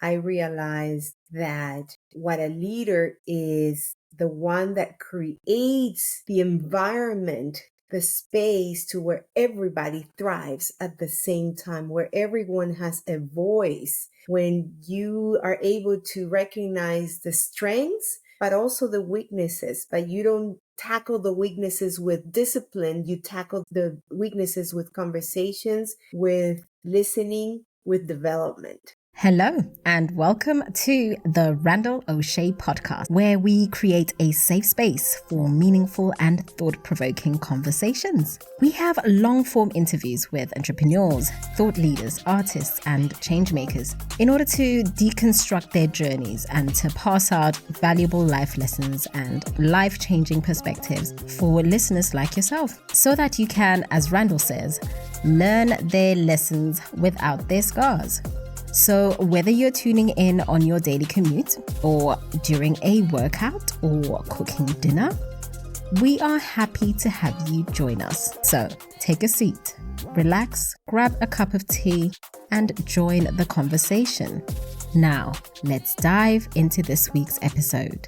I realized that what a leader is the one that creates the environment, the space to where everybody thrives at the same time, where everyone has a voice. When you are able to recognize the strengths, but also the weaknesses, but you don't tackle the weaknesses with discipline, you tackle the weaknesses with conversations, with listening, with development. Hello, and welcome to the Randall Osche podcast, where we create a safe space for meaningful and thought-provoking conversations. We have long-form interviews with entrepreneurs, thought leaders, artists, and changemakers in order to deconstruct their journeys and to pass out valuable life lessons and life-changing perspectives for listeners like yourself, so that you can, as Randall says, learn their lessons without their scars. So whether you're tuning in on your daily commute or during a workout or cooking dinner, we are happy to have you join us. So take a seat, relax, grab a cup of tea, and join the conversation. Now, let's dive into this week's episode.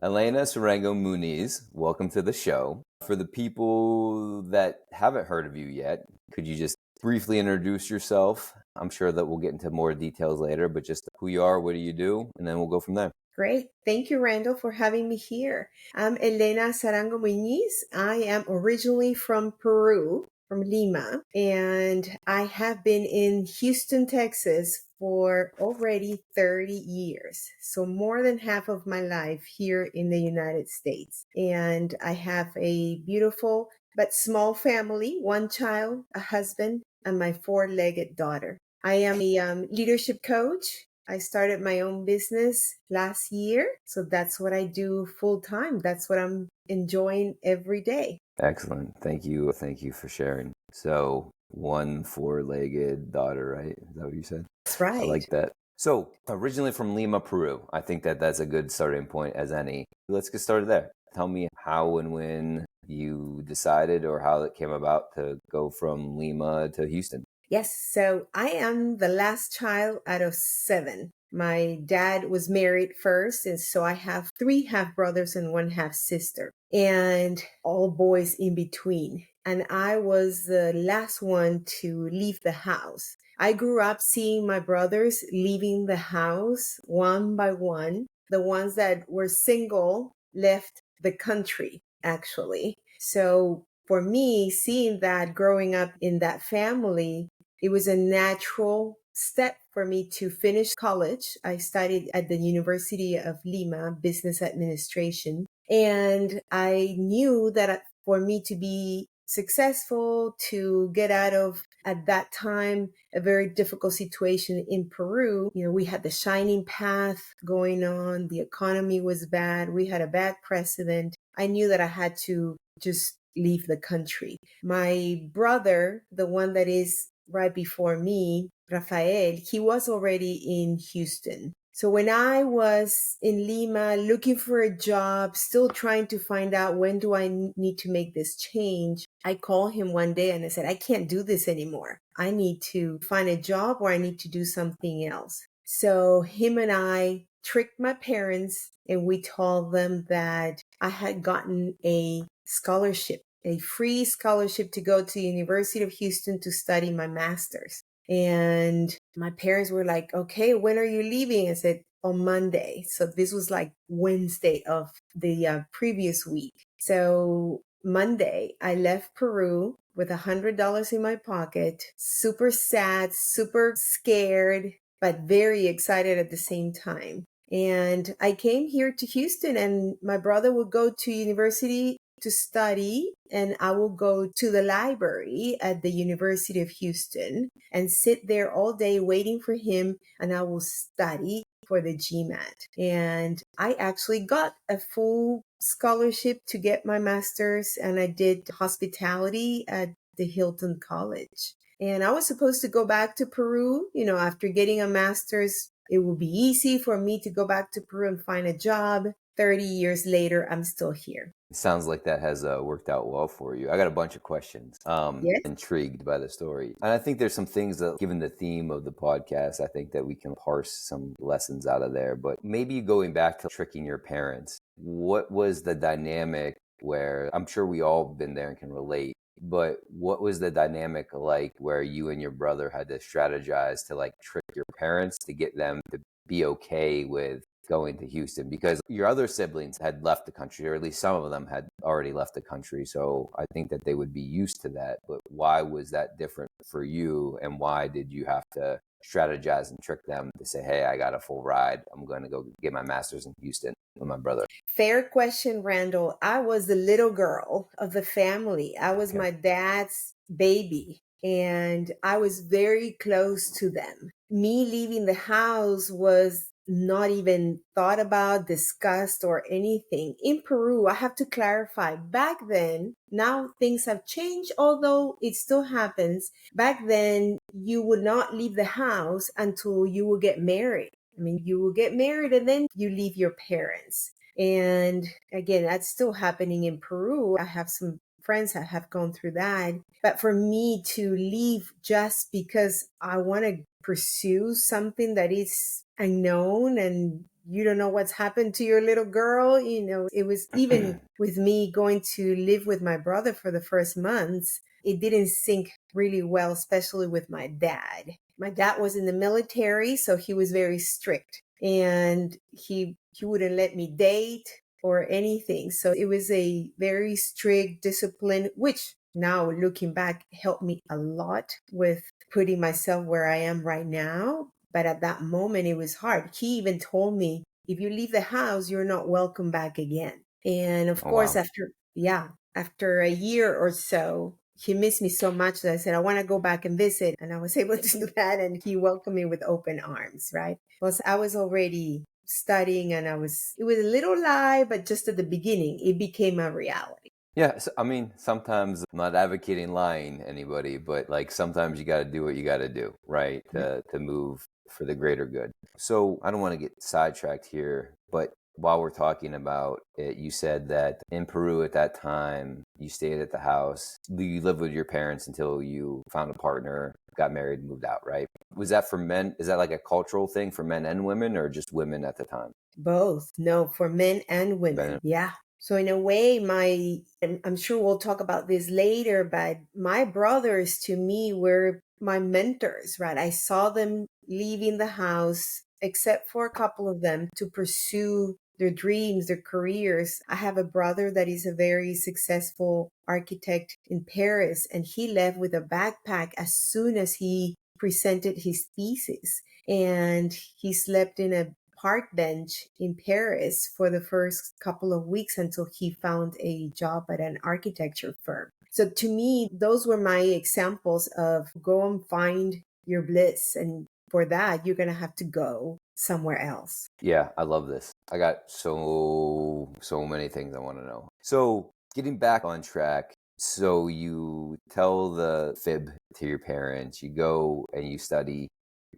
Elena Sarango-Muniz, welcome to the show. For the people that haven't heard of you yet, could you just briefly introduce yourself? I'm sure that we'll get into more details later, but just who you are, what do you do, and then we'll go from there. Great. Thank you, Randall, for having me here. I'm Elena Sarango Muñiz. I am originally from Peru, from Lima, and I have been in Houston, Texas for already 30 years. So more than half of my life here in the United States. And I have a beautiful but small family, one child, a husband, and my four-legged daughter. I am a leadership coach. I started my own business last year. So that's what I do full time. That's what I'm enjoying every day. Excellent. Thank you. Thank you for sharing. So, one four-legged daughter, right? Is that what you said? That's right. I like that. So, originally from Lima, Peru. I think that that's a good starting point as any. Let's get started there. Tell me how and when you decided or how it came about to go from Lima to Houston. Yes, so I am the last child out of 7. My dad was married first, and so I have 3 half brothers and 1 half sister, and all boys in between. And I was the last one to leave the house. I grew up seeing my brothers leaving the house one by one. The ones that were single left the country, actually. So for me, seeing that growing up in that family, it was a natural step for me to finish college. I studied at the University of Lima, business administration. And I knew that for me to be successful, to get out of, at that time, a very difficult situation in Peru, we had the shining path going on. The economy was bad. We had a bad president. I knew that I had to just leave the country. My brother, the one that is right before me, Rafael, he was already in Houston. So when I was in Lima looking for a job, still trying to find out when do I need to make this change, I called him one day and I said, I can't do this anymore. I need to find a job or I need to do something else. So him and I tricked my parents and we told them that I had gotten a scholarship, a free scholarship to go to the University of Houston to study my master's. And my parents were like, okay, when are you leaving? I said, on Monday. So this was like Wednesday of the previous week. So Monday, I left Peru with $100 in my pocket, super sad, super scared, but very excited at the same time. And I came here to Houston, and my brother would go to university to study, and I will go to the library at the University of Houston and sit there all day waiting for him, and I will study for the GMAT. And I actually got a full scholarship to get my master's, and I did hospitality at the Hilton College. And I was supposed to go back to Peru, after getting a master's. It would be easy for me to go back to Peru and find a job. 30 years later, I'm still here. It sounds like that has worked out well for you. I got a bunch of questions. Yes. Intrigued by the story. And I think there's some things that, given the theme of the podcast, I think that we can parse some lessons out of there. But maybe going back to tricking your parents, what was the dynamic where, I'm sure we all been there and can relate, but what was the dynamic like where you and your brother had to strategize to like trick your parents to get them to be okay with going to Houston? Because your other siblings had left the country, or at least some of them had already left the country. So I think that they would be used to that. But why was that different for you? And why did you have to strategize and trick them to say, hey, I got a full ride. I'm going to go get my master's in Houston with my brother? Fair question, Randall. I was the little girl of the family. I was my dad's baby, and I was very close to them. Me leaving the house was not even thought about, discussed, or anything. In Peru, I have to clarify, back then, now things have changed, although it still happens. Back then, you would not leave the house until you would get married. I mean, you will get married and then you leave your parents. And again, that's still happening in Peru. I have some friends that have gone through that. But for me to leave just because I want to pursue something that is unknown and you don't know what's happened to your little girl, it was even with me going to live with my brother for the first months, it didn't sink really well, especially with my dad. My dad was in the military, so he was very strict, and he wouldn't let me date or anything. So it was a very strict discipline, which now looking back helped me a lot with putting myself where I am right now. But at that moment, it was hard. He even told me, if you leave the house, you're not welcome back again. And of course, wow. after a year or so, he missed me so much that I said, I want to go back and visit. And I was able to do that. And he welcomed me with open arms, right? Plus, I was already studying and it was a little lie, but just at the beginning, it became a reality. Yeah, so, I mean, sometimes I'm not advocating lying anybody, but like sometimes you got to do what you got to do, right? To move for the greater good. So I don't want to get sidetracked here, but while we're talking about it, you said that in Peru at that time, you stayed at the house. You lived with your parents until you found a partner, got married, moved out, right? Was that for men? Is that like a cultural thing for men and women, or just women at the time? Both. No, for men and women. Men. Yeah. So in a way, and I'm sure we'll talk about this later, but my brothers to me were my mentors, right? I saw them leaving the house, except for a couple of them, to pursue their dreams, their careers. I have a brother that is a very successful architect in Paris, and he left with a backpack as soon as he presented his thesis. And he slept in a park bench in Paris for the first couple of weeks until he found a job at an architecture firm. So to me, those were my examples of go and find your bliss. And for that, you're going to have to go somewhere else. Yeah, I love this. I got so many things I want to know. So getting back on track, so you tell the fib to your parents, you go and you study.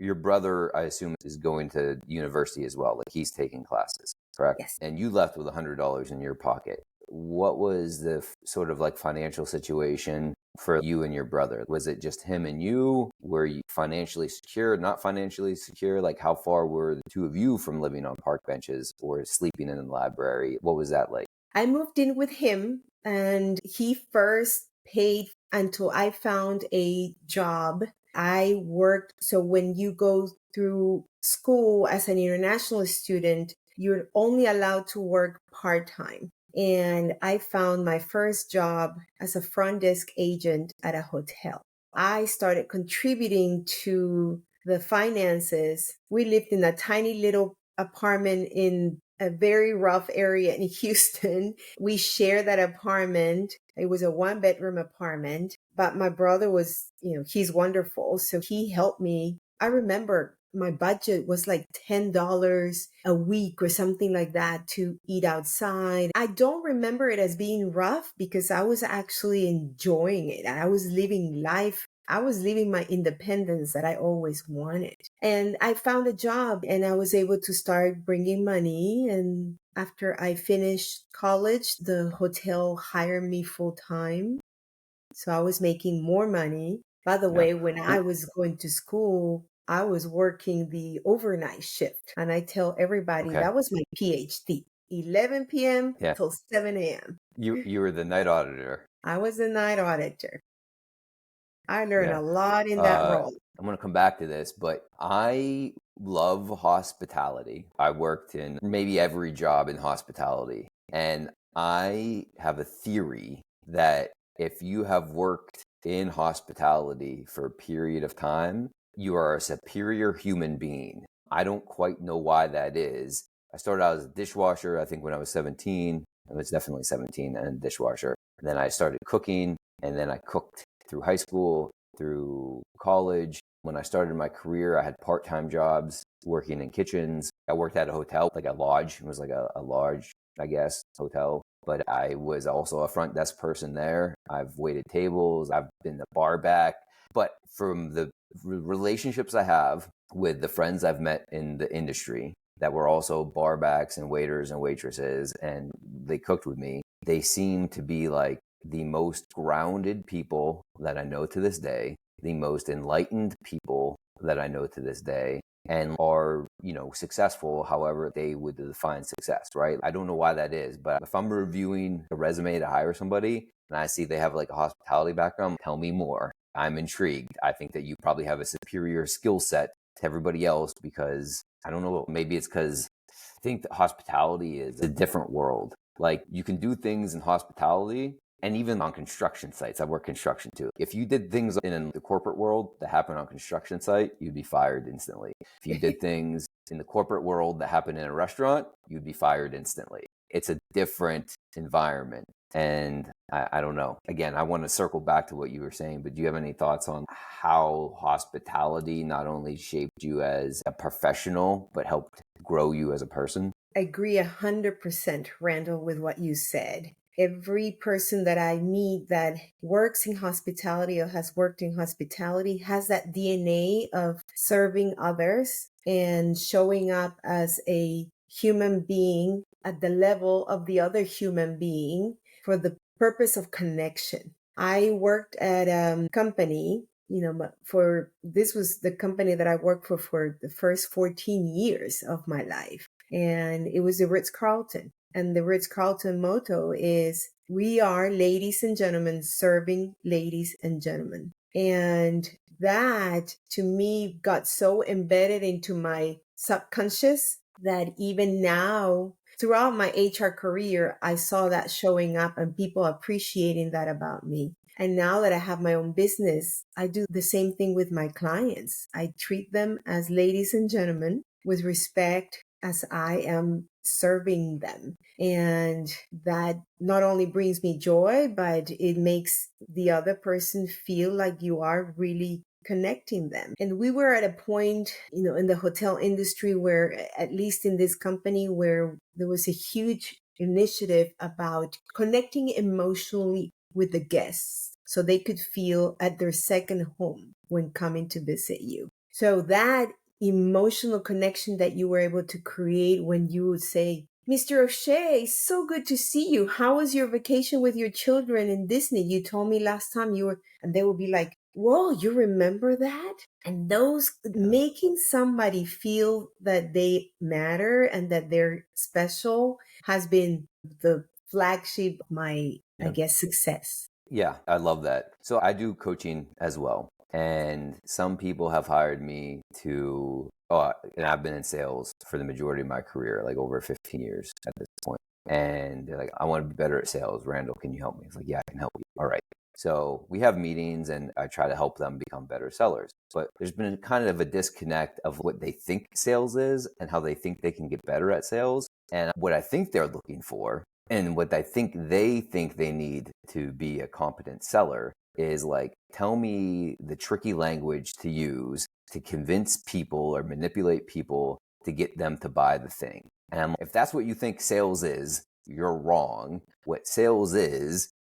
Your brother, I assume, is going to university as well. Like he's taking classes, correct? Yes. And you left with $100 in your pocket. What was the sort of like financial situation for you and your brother? Was it just him and you? Were you financially secure, not financially secure? Like how far were the two of you from living on park benches or sleeping in the library? What was that like? I moved in with him and he first paid until I found a job. I worked. So when you go through school as an international student, you're only allowed to work part-time. And I found my first job as a front desk agent at a hotel. I started contributing to the finances. We lived in a tiny little apartment in a very rough area in Houston. We shared that apartment. It was a 1-bedroom apartment, but my brother was, he's wonderful. So he helped me. I remember my budget was like $10 a week or something like that to eat outside. I don't remember it as being rough because I was actually enjoying it. I was living life I was living my independence that I always wanted. And I found a job and I was able to start bringing money. And after I finished college, the hotel hired me full time. So I was making more money. By the Yeah. way, when I was going to school, I was working the overnight shift. And I tell everybody Okay. that was my PhD, 11 p.m. Yeah. till 7 a.m. You were the night auditor. I was a night auditor. I learned Yeah. a lot in that role. I'm going to come back to this, but I love hospitality. I worked in maybe every job in hospitality. And I have a theory that if you have worked in hospitality for a period of time, you are a superior human being. I don't quite know why that is. I started out as a dishwasher, I think when I was 17. I was definitely 17 and a dishwasher. And then I started cooking, and then I cooked through high school, through college. When I started my career, I had part-time jobs working in kitchens. I worked at a hotel, like a lodge. It was like a lodge, I guess, hotel. But I was also a front desk person there. I've waited tables. I've been the bar back. But from the relationships I have with the friends I've met in the industry that were also bar backs and waiters and waitresses, and they cooked with me, they seem to be like the most grounded people that I know to this day, the most enlightened people that I know to this day, and are, successful however they would define success, right? I don't know why that is, but if I'm reviewing a resume to hire somebody and I see they have like a hospitality background, tell me more. I'm intrigued. I think that you probably have a superior skill set to everybody else because, I don't know, maybe it's because I think that hospitality is a different world. Like, you can do things in hospitality and even on construction sites. I work construction too. If you did things in the corporate world that happen on a construction site, you'd be fired instantly. If you did things in the corporate world that happen in a restaurant, you'd be fired instantly. It's a different environment. And I don't know. Again, I want to circle back to what you were saying, but do you have any thoughts on how hospitality not only shaped you as a professional, but helped grow you as a person? I agree 100%, Randall, with what you said. Every person that I meet that works in hospitality or has worked in hospitality has that DNA of serving others and showing up as a human being at the level of the other human being for the purpose of connection. I worked at a company, this was the company that I worked for the first 14 years of my life. And it was the Ritz-Carlton. And the Ritz-Carlton motto is, we are ladies and gentlemen serving ladies and gentlemen. And that to me got so embedded into my subconscious that even now, throughout my HR career, I saw that showing up and people appreciating that about me. And now that I have my own business, I do the same thing with my clients. I treat them as ladies and gentlemen with respect as I am serving them. And that not only brings me joy, but it makes the other person feel like you are really connecting them. And we were at a point, in the hotel industry where, at least in this company, where there was a huge initiative about connecting emotionally with the guests so they could feel at their second home when coming to visit you. So that emotional connection that you were able to create when you would say, Mr. Osche, it's so good to see you. How was your vacation with your children in Disney? You told me last time you were, and they would be like, whoa, you remember that? And those making somebody feel that they matter and that they're special has been the flagship of my, I guess, success. Yeah, I love that. So I do coaching as well. And some people have hired me and I've been in sales for the majority of my career, like over 15 years at this point. And they're like, I want to be better at sales. Randall, can you help me? It's like, yeah, I can help you. All right. So we have meetings and I try to help them become better sellers. But there's been kind of a disconnect of what they think sales is and how they think they can get better at sales. And what I think they're looking for and what I think they need to be a competent seller is like, tell me the tricky language to use to convince people or manipulate people to get them to buy the thing. And if that's what you think sales is, you're wrong. What sales is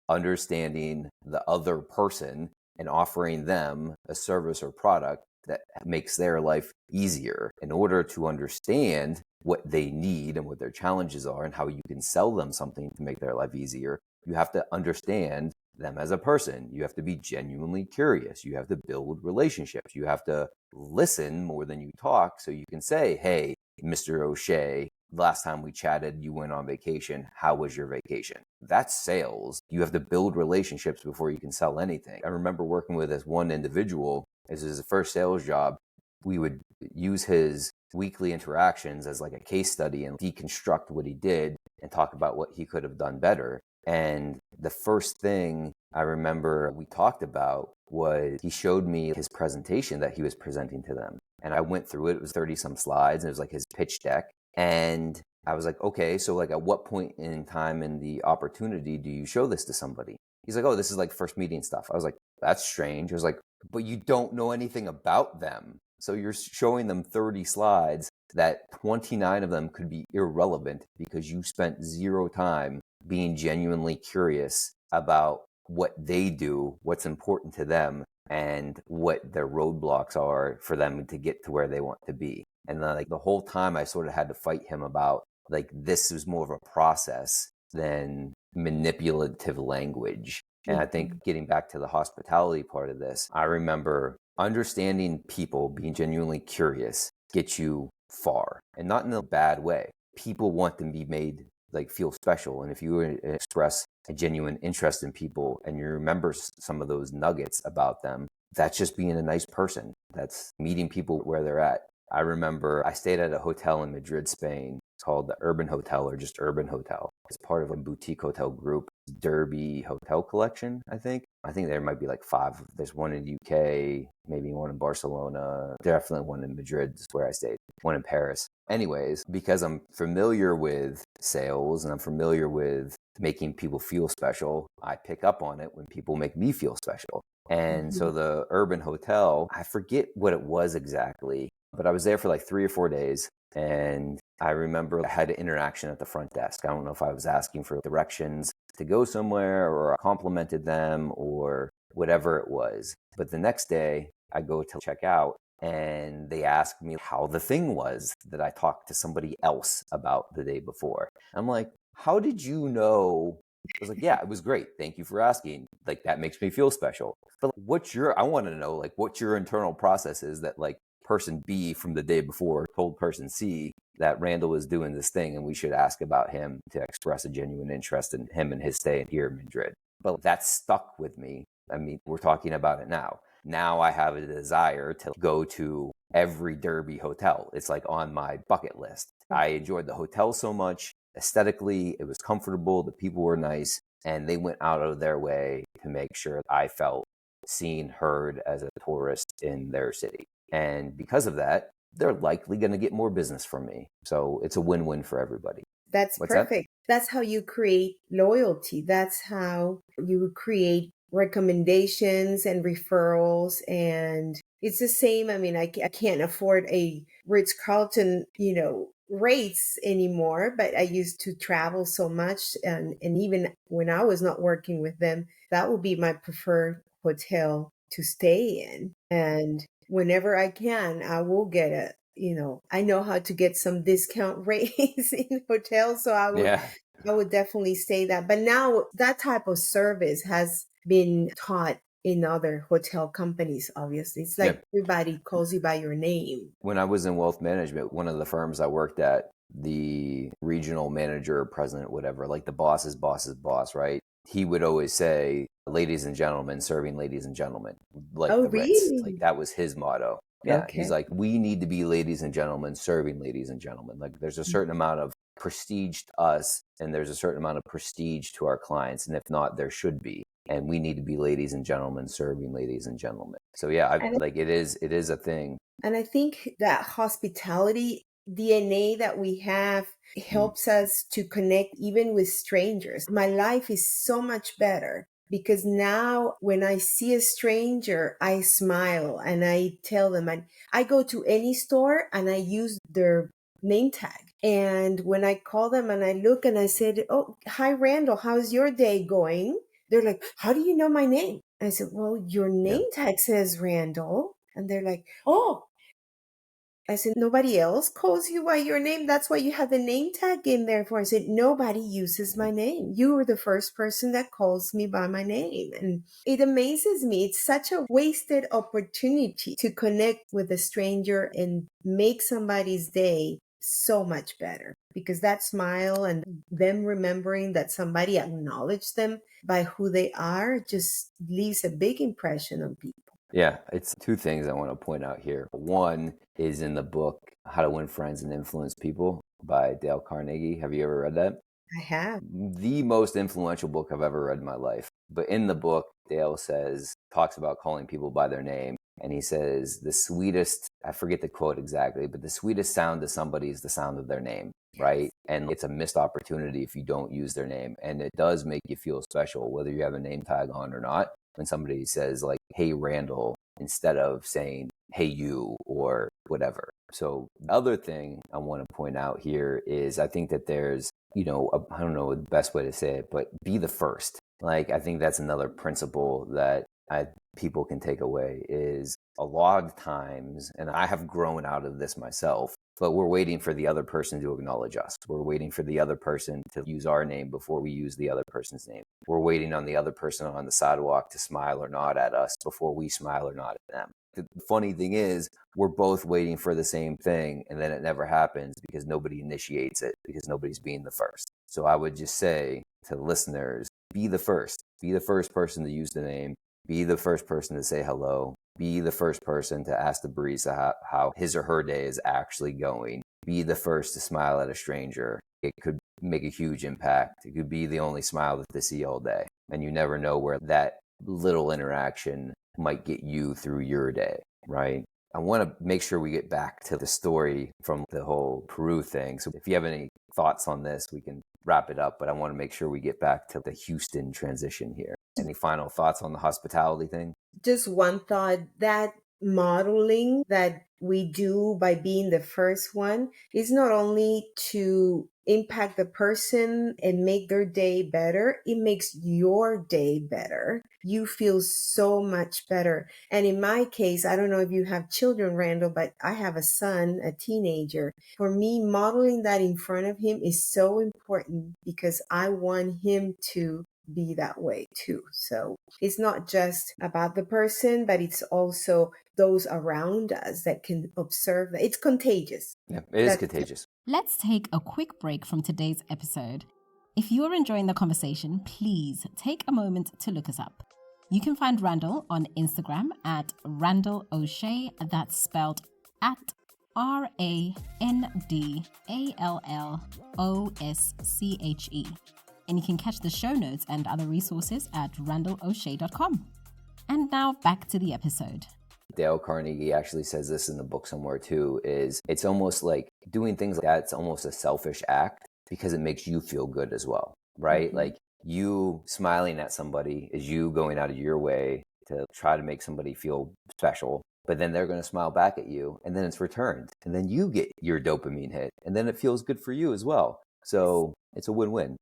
understanding the other person and offering them a service or product that makes their life easier. In order to understand what they need and what their challenges are and how you can sell them something to make their life easier, you have to understand them as a person. You have to be genuinely curious. You have to build relationships. You have to listen more than you talk, so you can say, hey, Mr. Osche, last time we chatted, you went on vacation. How was your vacation? That's sales. You have to build relationships before you can sell anything. I remember working with this one individual as his first sales job. We would use his weekly interactions as like a case study and deconstruct what he did and talk about what he could have done better. And the first thing I remember we talked about was he showed me his presentation that he was presenting to them. And I went through it. It was 30 some slides and it was like his pitch deck. And I was like, okay, so like at what point in time in the opportunity do you show this to somebody? He's like, oh, this is like first meeting stuff. I was like, that's strange. I was like, but you don't know anything about them. So you're showing them 30 slides that 29 of them could be irrelevant because you spent zero time being genuinely curious about what they do, what's important to them, and what their roadblocks are for them to get to where they want to be. And then, like the whole time I sort of had to fight him about like this was more of a process than manipulative language. And I think getting back to the hospitality part of this, I remember understanding people, being genuinely curious, gets you far, and not in a bad way. People want to be made like feel special. And if you express a genuine interest in people and you remember some of those nuggets about them, that's just being a nice person. That's meeting people where they're at. I remember I stayed at a hotel in Madrid, Spain. It's called the Urban Hotel or just Urban Hotel. It's part of a boutique hotel group, Derby Hotel Collection, I think. I think there might be like 5. There's one in the UK, maybe one in Barcelona, definitely one in Madrid, is where I stayed, one in Paris. Anyways, because I'm familiar with sales and I'm familiar with making people feel special, I pick up on it when people make me feel special. And so the Urban Hotel, I forget what it was exactly, but I was there for like 3 or 4 days. And I remember I had an interaction at the front desk. I don't know if I was asking for directions to go somewhere or I complimented them or whatever it was. But the next day I go to check out and they asked me how the thing was that I talked to somebody else about the day before. I'm like, how did you know? I was like, yeah, it was great. Thank you for asking. Like, that makes me feel special. But I want to know, like, what your internal process is that, like, person B from the day before told person C that Randall is doing this thing and we should ask about him to express a genuine interest in him and his stay here in Madrid. But that stuck with me. I mean, we're talking about it now. Now I have a desire to go to every Derby hotel. It's like on my bucket list. I enjoyed the hotel so much. Aesthetically, it was comfortable. The people were nice. And they went out of their way to make sure I felt seen, heard as a tourist in their city. And because of that, they're likely going to get more business from me. So it's a win-win for everybody. That's perfect. That's how you create loyalty. That's how you create recommendations and referrals. And it's the same. I mean, I can't afford a Ritz-Carlton, rates anymore, but I used to travel so much. And even when I was not working with them, that would be my preferred hotel to stay in. And whenever I can, I will get I know how to get some discount rates in hotels. So I would definitely say that. But now that type of service has been taught in other hotel companies, obviously. It's like everybody calls you by your name. When I was in wealth management, one of the firms I worked at, the regional manager, president, whatever, like the boss's boss's boss, right? He would always say, ladies and gentlemen, serving ladies and gentlemen, like the Ritz. Really? Like that was his motto. Yeah. Okay. He's like, we need to be ladies and gentlemen, serving ladies and gentlemen. Like there's a certain amount of prestige to us and there's a certain amount of prestige to our clients. And if not, there should be. And we need to be ladies and gentlemen, serving ladies and gentlemen. So yeah, it is a thing. And I think that hospitality DNA that we have helps us to connect even with strangers. My life is so much better because now when I see a stranger, I smile and I tell them, and I go to any store and I use their name tag. And when I call them and I look and I said, oh, hi, Randall, how's your day going? They're like, how do you know my name? I said, well, your Yeah. name tag says Randall. And they're like, oh, I said, nobody else calls you by your name. That's why you have the name tag in there for. I said, nobody uses my name. You were the first person that calls me by my name. And it amazes me. It's such a wasted opportunity to connect with a stranger and make somebody's day so much better, because that smile and them remembering that somebody acknowledged them by who they are just leaves a big impression on people. Yeah, it's two things I want to point out here. One is in the book, How to Win Friends and Influence People by Dale Carnegie. Have you ever read that? I have. The most influential book I've ever read in my life. But in the book, Dale talks about calling people by their name. And he says, the sweetest, I forget the quote exactly, but the sweetest sound to somebody is the sound of their name, right? And it's a missed opportunity if you don't use their name. And it does make you feel special, whether you have a name tag on or not. When somebody says like, hey, Randall, instead of saying, hey, you, or whatever. So the other thing I want to point out here is I think that there's, I don't know the best way to say it, but be the first. Like, I think that's another principle that people can take away is a lot of times, and I have grown out of this myself, but we're waiting for the other person to acknowledge us. We're waiting for the other person to use our name before we use the other person's name. We're waiting on the other person on the sidewalk to smile or nod at us before we smile or nod at them. The funny thing is, we're both waiting for the same thing, and then it never happens because nobody initiates it, because nobody's being the first. So I would just say to the listeners, be the first. Be the first person to use the name. Be the first person to say hello. Be the first person to ask the barista how his or her day is actually going. Be the first to smile at a stranger. It could make a huge impact. It could be the only smile that they see all day. And you never know where that little interaction might get you through your day, right? I want to make sure we get back to the story from the whole Peru thing. So if you have any thoughts on this, we can wrap it up, but I want to make sure we get back to the Houston transition here. Any final thoughts on the hospitality thing? Just one thought, that modeling that we do by being the first one is not only to impact the person and make their day better, it makes your day better. You feel so much better. And in my case, I don't know if you have children, Randall, but I have a son, a teenager. For me, modeling that in front of him is so important because I want him to be that way too. So it's not just about the person, but it's also those around us that can observe that. It's contagious. Yeah, it is contagious. Let's take a quick break from today's episode. If you are enjoying the conversation, please take a moment to look us up. You can find Randall on Instagram at Randall Osche, that's spelled at RANDALLOSCHE. And you can catch the show notes and other resources at randallosche.com. And now back to the episode. Dale Carnegie actually says this in the book somewhere too, is it's almost like doing things like that, it's almost a selfish act because it makes you feel good as well, right? Mm-hmm. Like you smiling at somebody is you going out of your way to try to make somebody feel special, but then they're going to smile back at you and then it's returned and then you get your dopamine hit and then it feels good for you as well. So it's a win-win.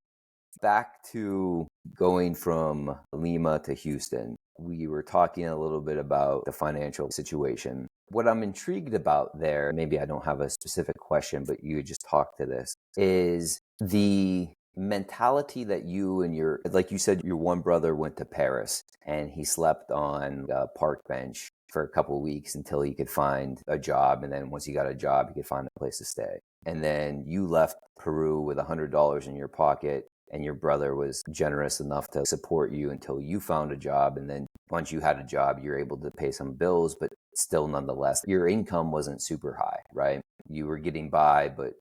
Back to going from Lima to Houston, we were talking a little bit about the financial situation. What I'm intrigued about there, maybe I don't have a specific question, but you just talk to this, is the mentality that you and like you said, your one brother went to Paris and he slept on a park bench for a couple of weeks until he could find a job. And then once he got a job, he could find a place to stay. And then you left Peru with $100 in your pocket. And your brother was generous enough to support you until you found a job. And then once you had a job, you're able to pay some bills, but still nonetheless, your income wasn't super high, right? You were getting by, but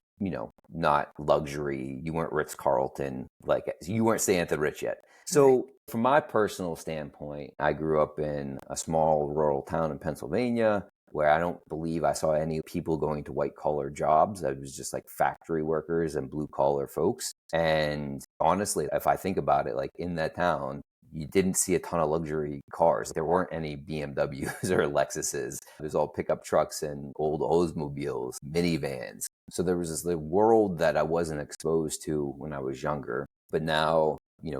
not luxury. You weren't Ritz-Carlton, like you weren't staying at the Ritz yet. So from my personal standpoint, I grew up in a small rural town in Pennsylvania where I don't believe I saw any people going to white collar jobs. It was just like factory workers and blue collar folks. And honestly, if I think about it, like in that town, you didn't see a ton of luxury cars. There weren't any BMWs or Lexuses. It was all pickup trucks and old Oldsmobiles, minivans. So there was this world that I wasn't exposed to when I was younger. But now,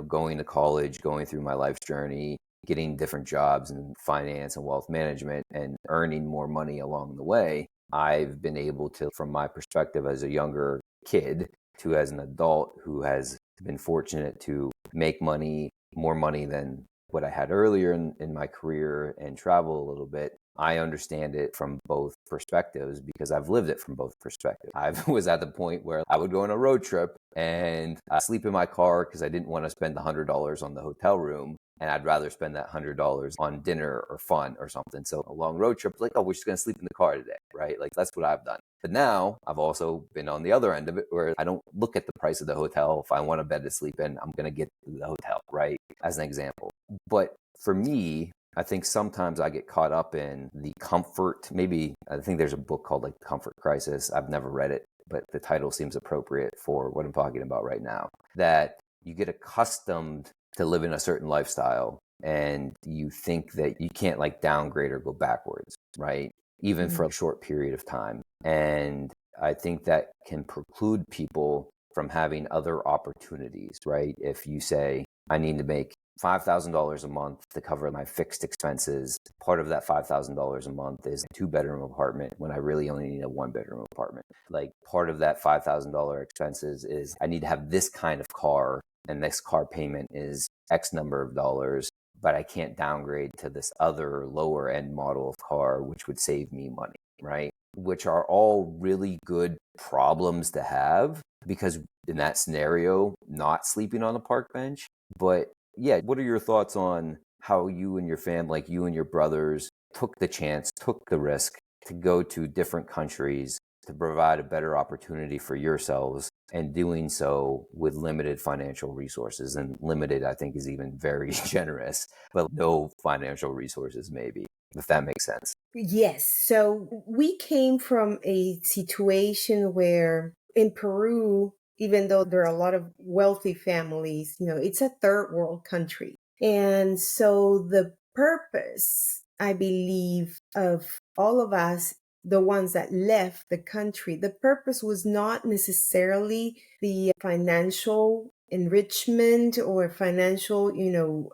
going to college, going through my life's journey, getting different jobs in finance and wealth management and earning more money along the way, I've been able to, from my perspective as a younger kid to as an adult who has been fortunate to make money, more money than what I had earlier in my career and travel a little bit. I understand it from both perspectives because I've lived it from both perspectives. I was at the point where I would go on a road trip and I'd sleep in my car because I didn't want to spend the $100 on the hotel room. And I'd rather spend that $100 on dinner or fun or something. So a long road trip, like, oh, we're just going to sleep in the car today, right? Like, that's what I've done. But now I've also been on the other end of it where I don't look at the price of the hotel. If I want a bed to sleep in, I'm going to get the hotel, right? As an example. But for me, I think sometimes I get caught up in the comfort. Maybe I think there's a book called like Comfort Crisis. I've never read it, but the title seems appropriate for what I'm talking about right now. That you get accustomed to live in a certain lifestyle and you think that you can't like downgrade or go backwards, right? Even for a short period of time. And I think that can preclude people from having other opportunities, right? If you say, I need to make $5,000 a month to cover my fixed expenses. Part of that $5,000 a month is a 2-bedroom apartment when I really only need a 1-bedroom apartment. Like part of that $5,000 expenses is I need to have this kind of car and this car payment is X number of dollars, but I can't downgrade to this other lower end model of car, which would save me money, right? Which are all really good problems to have because in that scenario, not sleeping on a park bench. But yeah, what are your thoughts on how you and your family, like you and your brothers, took the chance, took the risk to go to different countries to provide a better opportunity for yourselves and doing so with limited financial resources? And limited, I think, is even very generous, but no financial resources, maybe, if that makes sense. Yes. So we came from a situation where in Peru, even though there are a lot of wealthy families, it's a third world country. And so the purpose, I believe, of all of us, the ones that left the country, the purpose was not necessarily the financial enrichment or financial,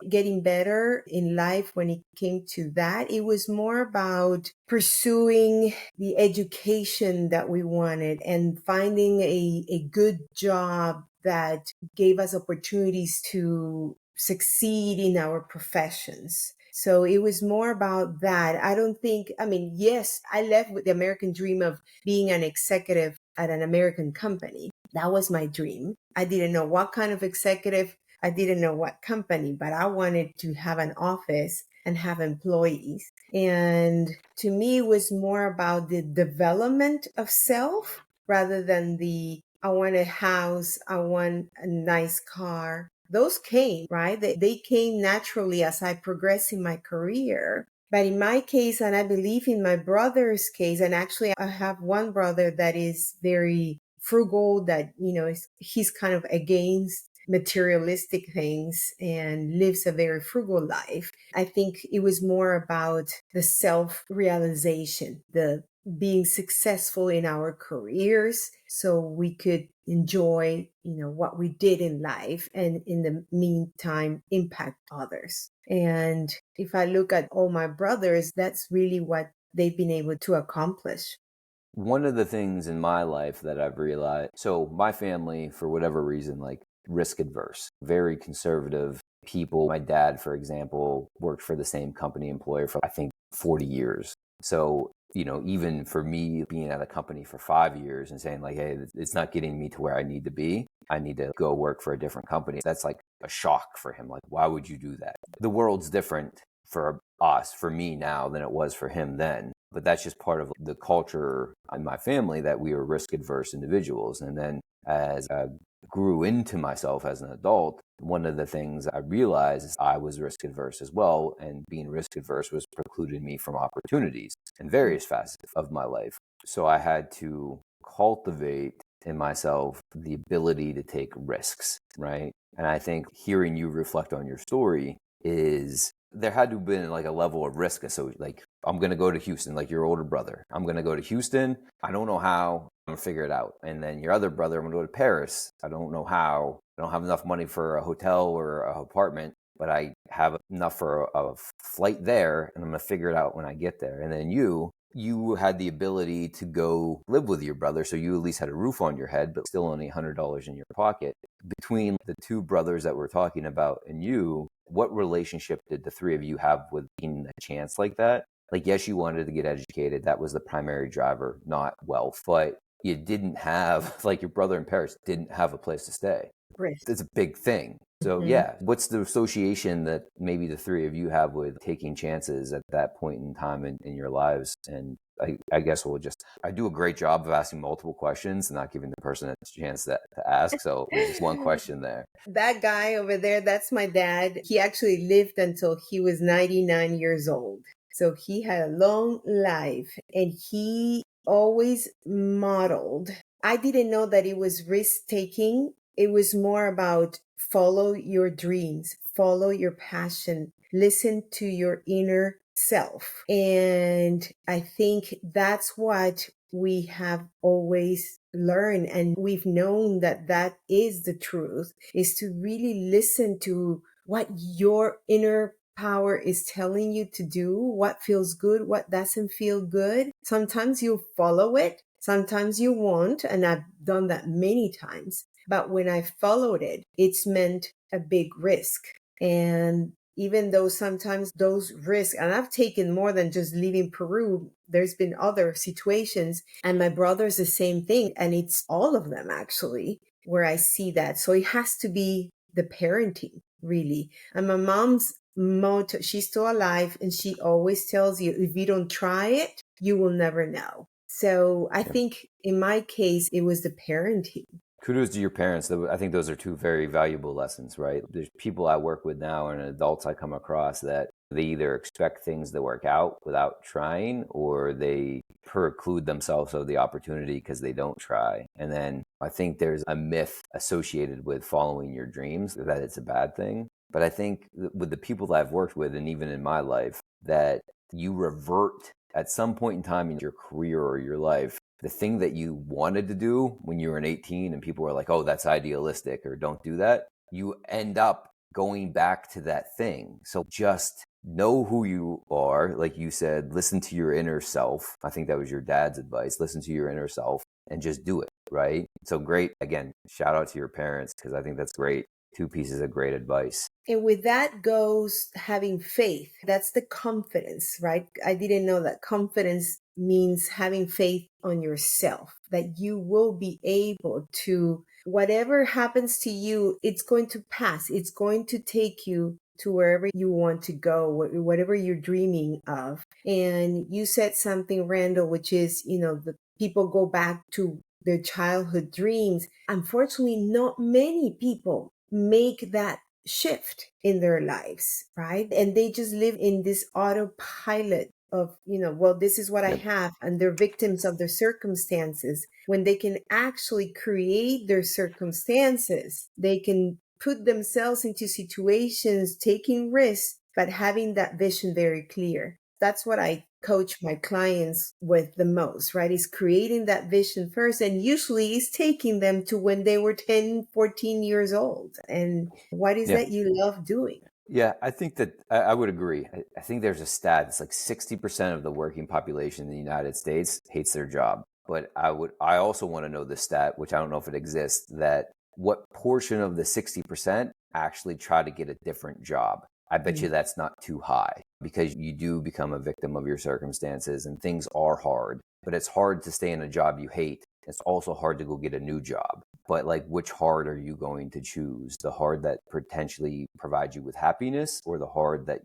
getting better in life when it came to that. It was more about pursuing the education that we wanted and finding a good job that gave us opportunities to succeed in our professions. So it was more about that. Yes, I left with the American dream of being an executive at an American company. That was my dream. I didn't know what kind of executive, I didn't know what company, but I wanted to have an office and have employees. And to me, it was more about the development of self rather than I want a house, I want a nice car. Those came, right? They came naturally as I progressed in my career. But in my case, and I believe in my brother's case, and actually I have one brother that is very frugal, that, he's kind of against materialistic things and lives a very frugal life. I think it was more about the self-realization, the being successful in our careers so we could enjoy, what we did in life and in the meantime impact others. And if I look at all my brothers, that's really what they've been able to accomplish. One of the things in my life that I've realized, so my family, for whatever reason, like risk adverse, very conservative people. My dad, for example, worked for the same company employer for, I think, 40 years. So, even for me being at a company for 5 years and saying like, hey, it's not getting me to where I need to be, I need to go work for a different company. That's like a shock for him. Like, why would you do that? The world's different for us, for me now, than it was for him then. But that's just part of the culture in my family, that we were risk adverse individuals. And then as I grew into myself as an adult, one of the things I realized is I was risk adverse as well. And being risk adverse was precluding me from opportunities in various facets of my life. So I had to cultivate in myself the ability to take risks, right? And I think hearing you reflect on your story is there had to have been like a level of risk. So like, I'm going to go to Houston, like your older brother. I'm going to go to Houston. I don't know how. I'm going to figure it out. And then your other brother, I'm going to go to Paris. I don't know how. I don't have enough money for a hotel or an apartment. but I have enough for a flight there, and I'm going to figure it out when I get there. And then you had the ability to go live with your brother, so you at least had a roof on your head, but still only $100 in your pocket. Between the two brothers that we're talking about and you, what relationship did the three of you have with being a chance like that? Like, yes, you wanted to get educated. That was the primary driver, not wealth. But you didn't have, like your brother and parents didn't have a place to stay. Risk. It's a big thing. So yeah, what's the association that maybe the three of you have with taking chances at that point in time in your lives? And I guess I do a great job of asking multiple questions and not giving the person a chance to ask. So there's just one question there. That guy over there, that's my dad. He actually lived until he was 99 years old. So he had a long life, and he always modeled. I didn't know that it was risk taking. It was more about follow your dreams, follow your passion, listen to your inner self. And I think that's what we have always learned, and we've known that that is the truth, is to really listen to what your inner power is telling you to do, what feels good, what doesn't feel good. Sometimes you'll follow it, sometimes you won't, and I've done that many times. But when I followed it, it's meant a big risk. And even though sometimes those risks, and I've taken more than just leaving Peru, there's been other situations, and my brother's the same thing. And it's all of them actually where I see that. So it has to be the parenting, really. And my mom's motto, she's still alive, and she always tells you, if you don't try it, you will never know. So I think in my case, it was the parenting. Kudos to your parents. I think those are two very valuable lessons, right? There's people I work with now and adults I come across that they either expect things to work out without trying, or they preclude themselves of the opportunity because they don't try. And then I think there's a myth associated with following your dreams that it's a bad thing. But I think with the people that I've worked with, and even in my life, that you revert at some point in time in your career or your life, the thing that you wanted to do when you were 18 and people were like, oh, that's idealistic, or don't do that, you end up going back to that thing. So just know who you are. Like you said, listen to your inner self. I think that was your dad's advice. Listen to your inner self and just do it, right? So great. Again, shout out to your parents, because I think that's great. Two pieces of great advice. And with that goes having faith. That's the confidence, right? I didn't know that confidence means having faith on yourself, that you will be able to, whatever happens to you, it's going to pass. It's going to take you to wherever you want to go, whatever you're dreaming of. And you said something, Randall, which is, the people go back to their childhood dreams. Unfortunately, not many people make that shift in their lives, right? And they just live in this autopilot of, well, this is what I have, and they're victims of their circumstances. When they can actually create their circumstances, they can put themselves into situations, taking risks, but having that vision very clear. That's what I coach my clients with the most, right? Is creating that vision first, and usually is taking them to when they were 10, 14 years old. And what is that you love doing? Yeah, I think that I would agree. I think there's a stat. It's like 60% of the working population in the United States hates their job. But I also want to know the stat, which I don't know if it exists, that what portion of the 60% actually try to get a different job. I bet you that's not too high, because you do become a victim of your circumstances and things are hard. But it's hard to stay in a job you hate. It's also hard to go get a new job. But like, which hard are you going to choose? The hard that potentially provides you with happiness, or the hard that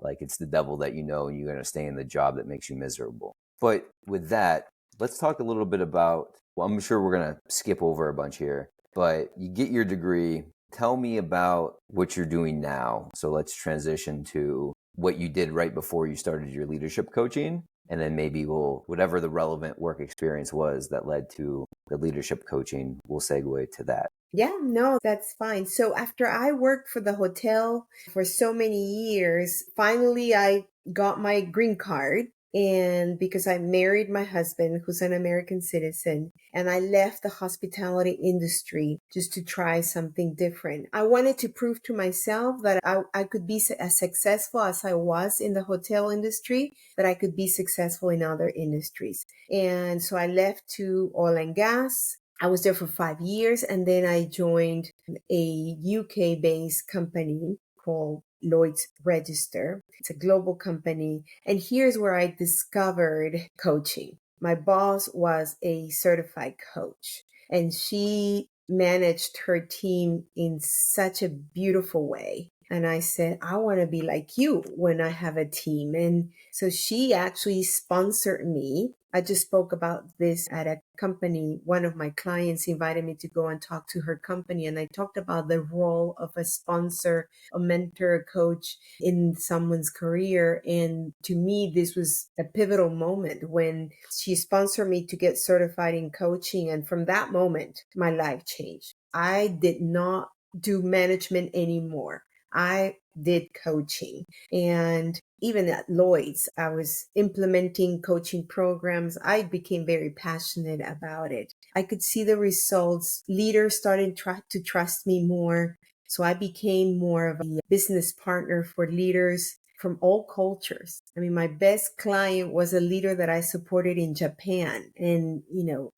like it's the devil that and you're going to stay in the job that makes you miserable? But with that, let's talk a little bit about, well, I'm sure we're going to skip over a bunch here, but you get your degree. Tell me about what you're doing now. So let's transition to what you did right before you started your leadership coaching. And then maybe whatever the relevant work experience was that led to the leadership coaching, we'll segue to that. Yeah, no, that's fine. So after I worked for the hotel for so many years, finally I got my green card. And because I married my husband, who's an American citizen, and I left the hospitality industry just to try something different. I wanted to prove to myself that I could be as successful as I was in the hotel industry, that I could be successful in other industries. And so I left to oil and gas. I was there for 5 years, and then I joined a UK-based company called Lloyd's Register. It's a global company. And here's where I discovered coaching. My boss was a certified coach, and she managed her team in such a beautiful way. And I said, I want to be like you when I have a team. And so she actually sponsored me. I just spoke about this at a company. One of my clients invited me to go and talk to her company. And I talked about the role of a sponsor, a mentor, a coach in someone's career. And to me, this was a pivotal moment when she sponsored me to get certified in coaching. And from that moment, my life changed. I did not do management anymore. I did coaching. And even at Lloyd's, I was implementing coaching programs. I became very passionate about it. I could see the results. Leaders started to trust me more. So I became more of a business partner for leaders from all cultures. I mean, my best client was a leader that I supported in Japan. And,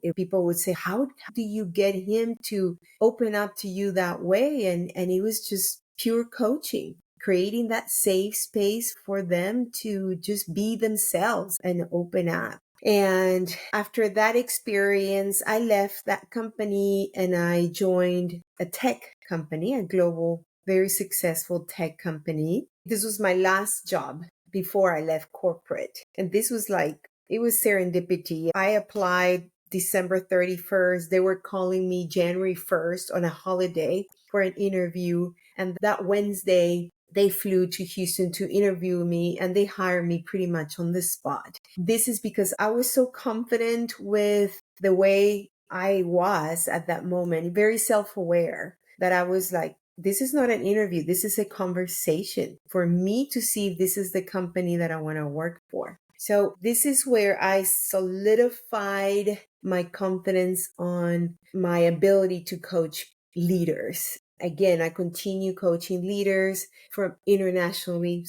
if people would say, how do you get him to open up to you that way? And it was just pure coaching, creating that safe space for them to just be themselves and open up. And after that experience, I left that company and I joined a tech company, a global, very successful tech company. This was my last job before I left corporate. And this was it was serendipity. I applied December 31st. They were calling me January 1st on a holiday for an interview. And that Wednesday, they flew to Houston to interview me, and they hired me pretty much on the spot. This is because I was so confident with the way I was at that moment, very self-aware, that I was like, this is not an interview. This is a conversation for me to see if this is the company that I want to work for. So this is where I solidified my confidence on my ability to coach leaders. Again, I continue coaching leaders from internationally,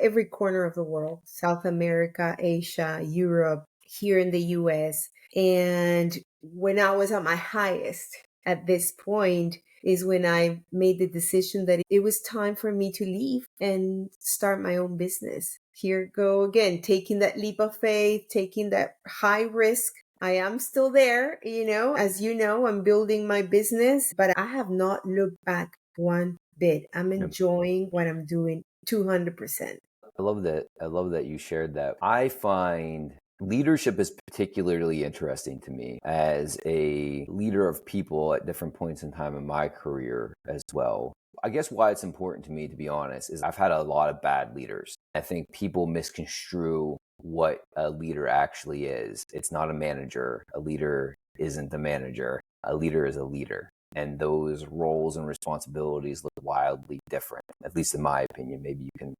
every corner of the world, South America, Asia, Europe, here in the US. And when I was at my highest at this point is when I made the decision that it was time for me to leave and start my own business. Here go again, taking that leap of faith, taking that high risk. I am still there, as you know, I'm building my business, but I have not looked back one bit. I'm enjoying what I'm doing 200%. I love that. I love that you shared that. I find leadership is particularly interesting to me as a leader of people at different points in time in my career as well. I guess why it's important to me, to be honest, is I've had a lot of bad leaders. I think people misconstrue what a leader actually is. It's not a manager. A leader isn't a manager. A leader is a leader. And those roles and responsibilities look wildly different, at least in my opinion. Maybe you can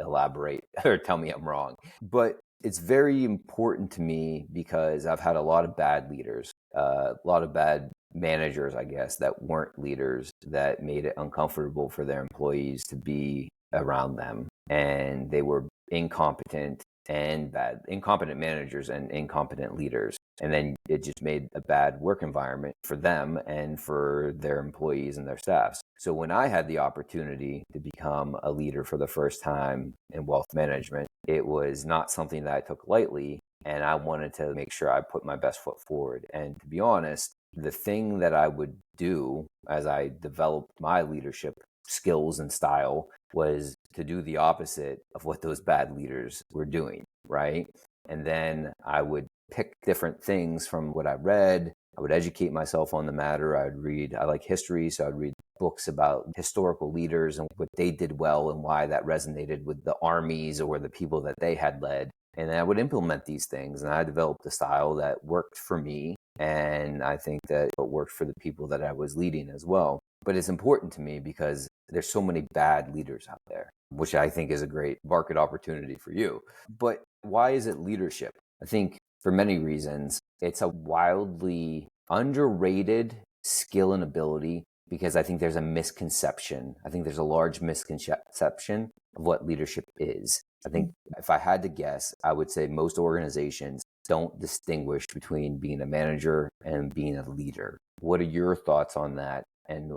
elaborate or tell me I'm wrong. But it's very important to me because I've had a lot of bad leaders, a lot of bad managers, I guess, that weren't leaders, that made it uncomfortable for their employees to be around them. And they were incompetent managers and incompetent leaders. And then it just made a bad work environment for them and for their employees and their staffs. So when I had the opportunity to become a leader for the first time in wealth management, it was not something that I took lightly. And I wanted to make sure I put my best foot forward. And to be honest, the thing that I would do as I developed my leadership skills and style was to do the opposite of what those bad leaders were doing, right? And then I would pick different things from what I read. I would educate myself on the matter. I like history, so I'd read books about historical leaders and what they did well and why that resonated with the armies or the people that they had led. And then I would implement these things, and I developed a style that worked for me. And I think that it worked for the people that I was leading as well. But it's important to me because there's so many bad leaders out there, which I think is a great market opportunity for you. But Why is it leadership? I think for many reasons, it's a wildly underrated skill and ability because I think there's a misconception. I think there's a large misconception of what leadership is. I think if I had to guess, I would say most organizations don't distinguish between being a manager and being a leader. What are your thoughts on that? And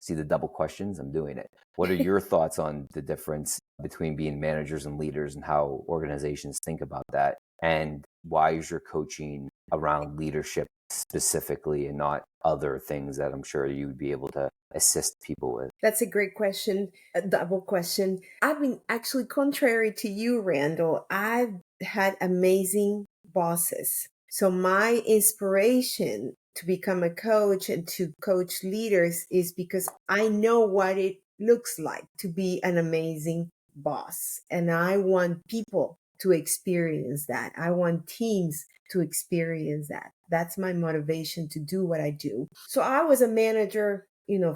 see the double questions? I'm doing it. What are your thoughts on the difference between being managers and leaders and how organizations think about that? And why is your coaching around leadership specifically and not other things that I'm sure you would be able to assist people with? That's a great question, a double question. I've been actually, contrary to you, Randall, I've had amazing bosses. So my inspiration to become a coach and to coach leaders is because I know what it looks like to be an amazing boss. And I want people to experience that. I want teams to experience that. That's my motivation to do what I do. So I was a manager,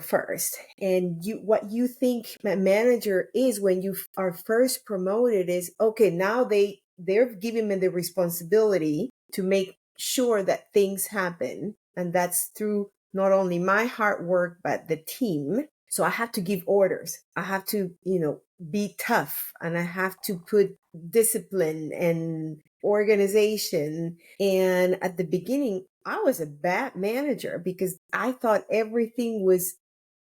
first. And what you think a manager is when you are first promoted is, okay, now they're giving me the responsibility to make sure that things happen. And that's through not only my hard work, but the team. So I have to give orders. I have to, be tough, and I have to put discipline and organization. And at the beginning, I was a bad manager because I thought everything was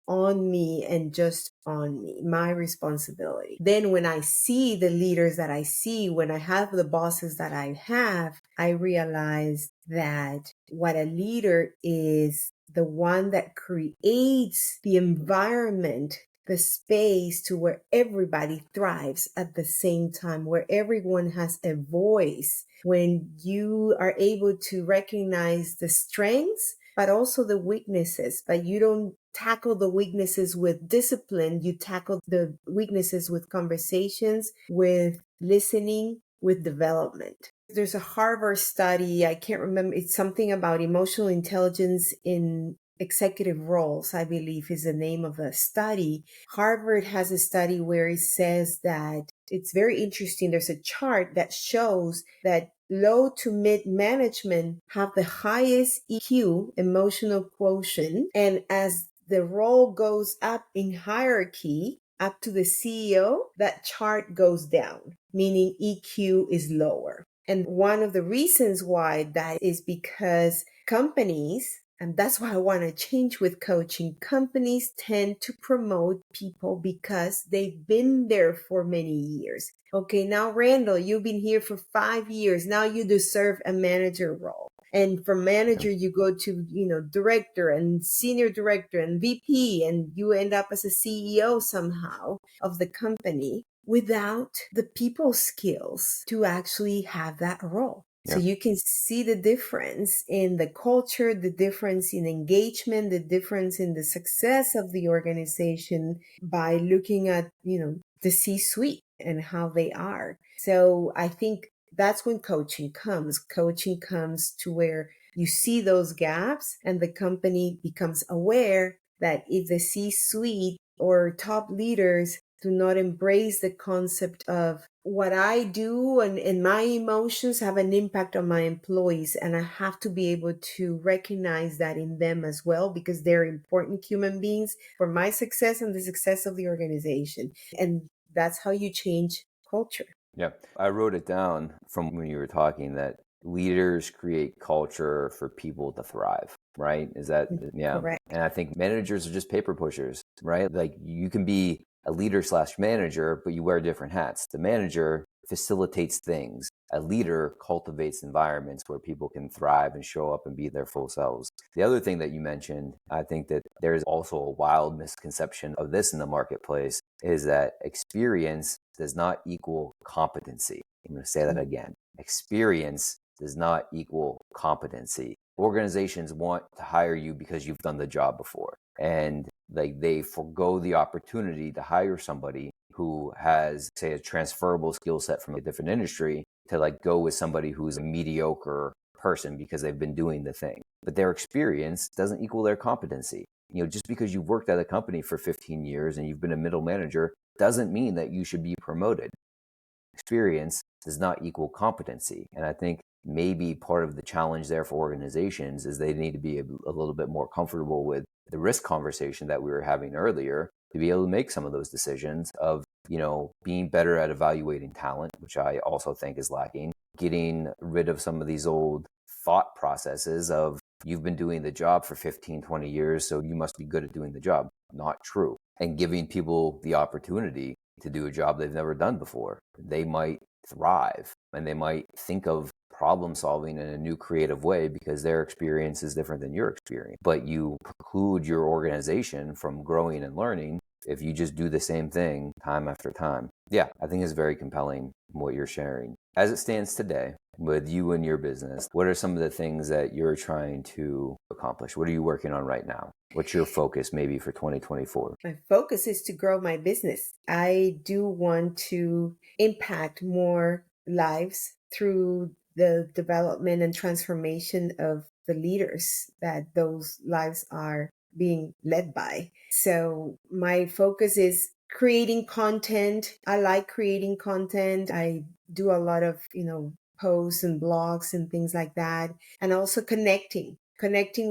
on me and just on me, my responsibility. Then when I see the leaders that I see, when I have the bosses that I have, I realize that what a leader is the one that creates the environment, the space to where everybody thrives at the same time, where everyone has a voice. When you are able to recognize the strengths, but also the weaknesses, but you don't tackle the weaknesses with discipline. You tackle the weaknesses with conversations, with listening, with development. There's a Harvard study, I can't remember, it's something about emotional intelligence in executive roles, I believe is the name of the study. Harvard has a study where it says that it's very interesting. There's a chart that shows that low to mid management have the highest EQ, emotional quotient. And as the role goes up in hierarchy, up to the CEO, that chart goes down, meaning EQ is lower. And one of the reasons why that is because companies, and that's why I want to change with coaching, companies tend to promote people because they've been there for many years. Okay, now Randall, you've been here for 5 years. Now you deserve a manager role. And from manager, you go to, director and senior director and VP, and you end up as a CEO somehow of the company without the people skills to actually have that role. So you can see the difference in the culture, the difference in engagement, the difference in the success of the organization by looking at, the C-suite and how they are. So I think that's when coaching comes. Coaching comes to where you see those gaps and the company becomes aware that if the C-suite or top leaders do not embrace the concept of what I do and my emotions have an impact on my employees, and I have to be able to recognize that in them as well, because they're important human beings for my success and the success of the organization. And that's how you change culture. Yeah. I wrote it down from when you were talking that leaders create culture for people to thrive, right? Is that, yeah. Correct. And I think managers are just paper pushers, right? Like you can be a leader / manager, but you wear different hats. The manager facilitates things. A leader cultivates environments where people can thrive and show up and be their full selves. The other thing that you mentioned, I think that there's also a wild misconception of this in the marketplace, is that experience does not equal competency. I'm going to say that again. Experience does not equal competency. Organizations want to hire you because you've done the job before. And they forego the opportunity to hire somebody who has, say, a transferable skill set from a different industry to go with somebody who's a mediocre person because they've been doing the thing. But their experience doesn't equal their competency. Just because you've worked at a company for 15 years and you've been a middle manager doesn't mean that you should be promoted. experience does not equal competency. And I think maybe part of the challenge there for organizations is they need to be a little bit more comfortable with the risk conversation that we were having earlier to be able to make some of those decisions of, being better at evaluating talent, which I also think is lacking, getting rid of some of these old thought processes of you've been doing the job for 15, 20 years, so you must be good at doing the job. Not true. And giving people the opportunity to do a job they've never done before. They might thrive and they might think of problem solving in a new creative way because their experience is different than your experience. But you preclude your organization from growing and learning if you just do the same thing time after time. Yeah, I think it's very compelling what you're sharing. As it stands today, with you and your business, what are some of the things that you're trying to accomplish? What are you working on right now? What's your focus maybe for 2024? My focus is to grow my business. I do want to impact more lives through the development and transformation of the leaders that those lives are being led by. So my focus is creating content. I like creating content. I do a lot of, posts and blogs and things like that. And also connecting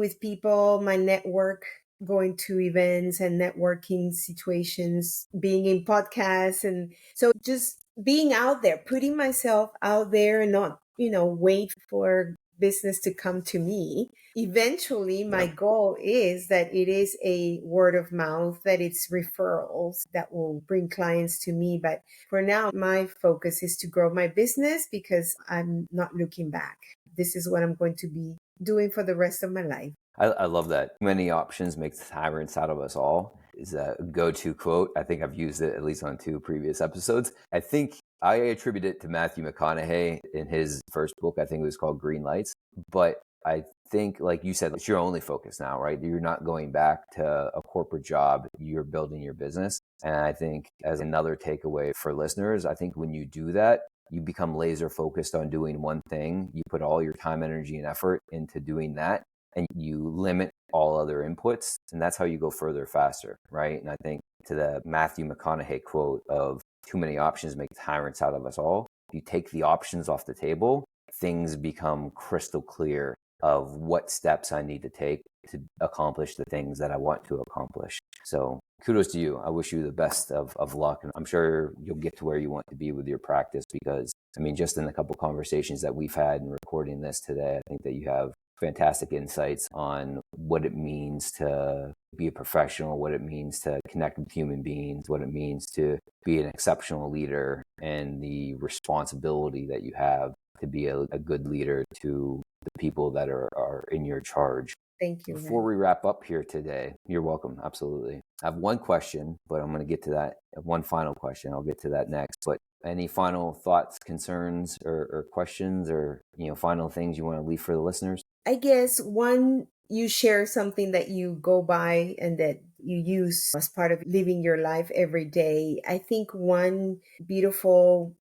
with people, my network, going to events and networking situations, being in podcasts. And so just being out there, putting myself out there and not, wait for business to come to me. Eventually, my goal is that it is a word of mouth, that it's referrals that will bring clients to me. But for now, my focus is to grow my business because I'm not looking back. This is what I'm going to be doing for the rest of my life. I love that. Many options make tyrants out of us all is a go-to quote. I think I've used it at least on 2 previous episodes. I think I attribute it to Matthew McConaughey in his first book. I think it was called Green Lights. But I think, like you said, it's your only focus now, right? You're not going back to a corporate job. You're building your business. And I think as another takeaway for listeners, I think when you do that, you become laser focused on doing one thing. You put all your time, energy, and effort into doing that. And you limit all other inputs. And that's how you go further faster, right? And I think to the Matthew McConaughey quote of too many options make tyrants out of us all, if you take the options off the table, things become crystal clear of what steps I need to take to accomplish the things that I want to accomplish. So kudos to you. I wish you the best of luck. And I'm sure you'll get to where you want to be with your practice because, just in the couple conversations that we've had in recording this today, I think that you have fantastic insights on what it means to be a professional, what it means to connect with human beings, what it means to be an exceptional leader, and the responsibility that you have to be a good leader to the people that are in your charge. Thank you. Before we wrap up here today, you're welcome. Absolutely. I have one question, but I'm going to get to that. One final question. I'll get to that next. But any final thoughts, concerns, or questions, or final things you want to leave for the listeners? I guess one, you share something that you go by and that you use as part of living your life every day. I think one beautiful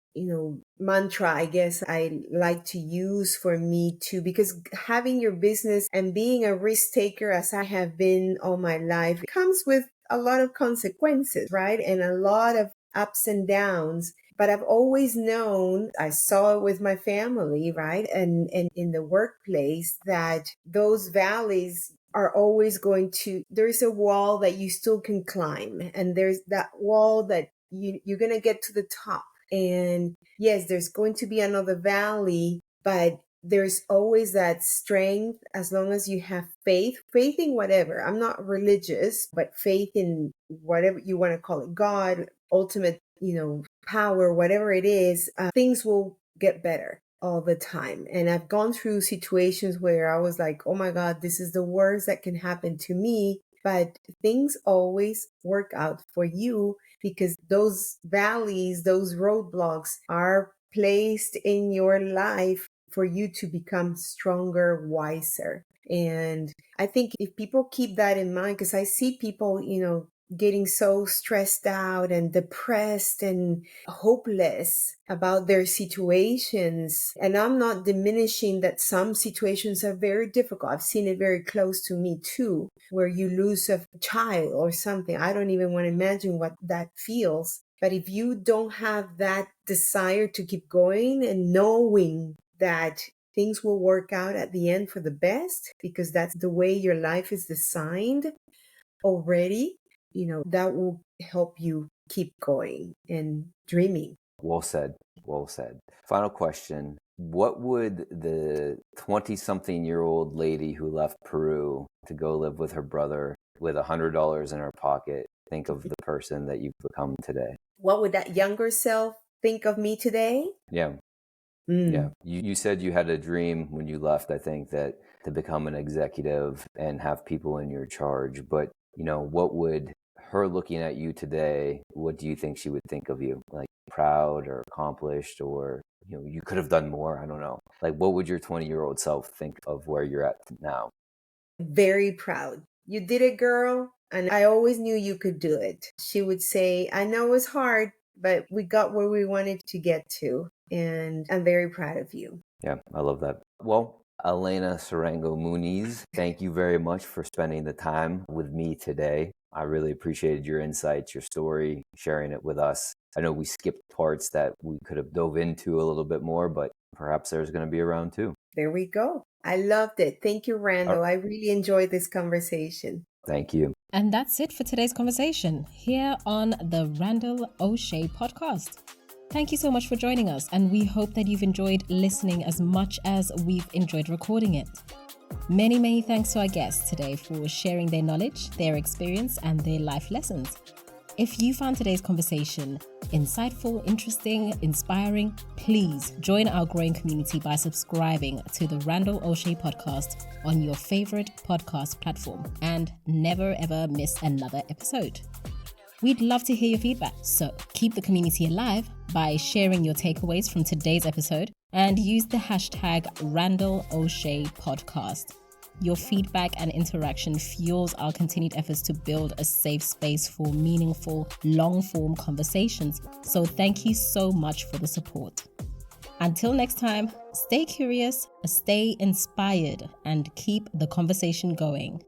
mantra, I guess I like to use for me too, because having your business and being a risk taker as I have been all my life comes with a lot of consequences, right? And a lot of ups and downs. But I've always known, I saw it with my family, right? And in the workplace, that those valleys are always there's a wall that you still can climb. And there's that wall that you're going to get to the top. And yes, there's going to be another valley, but there's always that strength as long as you have faith in whatever. I'm not religious, but faith in whatever you want to call it, God, ultimate, power, whatever it is, things will get better all the time. And I've gone through situations where I was like, oh my God, this is the worst that can happen to me. But things always work out for you because those valleys, those roadblocks are placed in your life for you to become stronger, wiser. And I think if people keep that in mind, because I see people, getting so stressed out and depressed and hopeless about their situations. And I'm not diminishing that some situations are very difficult. I've seen it very close to me too, where you lose a child or something. I don't even want to imagine what that feels. But if you don't have that desire to keep going and knowing that things will work out at the end for the best, because that's the way your life is designed already, that will help you keep going and dreaming. Well said. Well said. Final question. What would the 20-something-year-old lady who left Peru to go live with her brother with $100 in her pocket think of the person that you've become today? What would that younger self think of me today? Yeah. Yeah. You said you had a dream when you left, I think, that to become an executive and have people in your charge. But, what would her looking at you today, what do you think she would think of you? Like proud or accomplished, or, you could have done more? I don't know. Like, what would your 20-year-old self think of where you're at now? Very proud. You did it, girl. And I always knew you could do it. She would say, I know it's hard, but we got where we wanted to get to. And I'm very proud of you. Yeah, I love that. Well, Elena Sarango Muniz, thank you very much for spending the time with me today. I really appreciated your insights, your story, sharing it with us. I know we skipped parts that we could have dove into a little bit more, but perhaps there's going to be a round two. There we go. I loved it. Thank you, Randall. I really enjoyed this conversation. Thank you. And that's it for today's conversation here on the Randall Osche podcast. Thank you so much for joining us, and we hope that you've enjoyed listening as much as we've enjoyed recording it. Many, many thanks to our guests today for sharing their knowledge, their experience, and their life lessons. If you found today's conversation insightful, interesting, inspiring, please join our growing community by subscribing to the Randall Osche podcast on your favorite podcast platform and never ever miss another episode. We'd love to hear your feedback, so keep the community alive by sharing your takeaways from today's episode and use the hashtag Randall Osche podcast. Your feedback and interaction fuels our continued efforts to build a safe space for meaningful, long-form conversations. So thank you so much for the support. Until next time, stay curious, stay inspired, and keep the conversation going.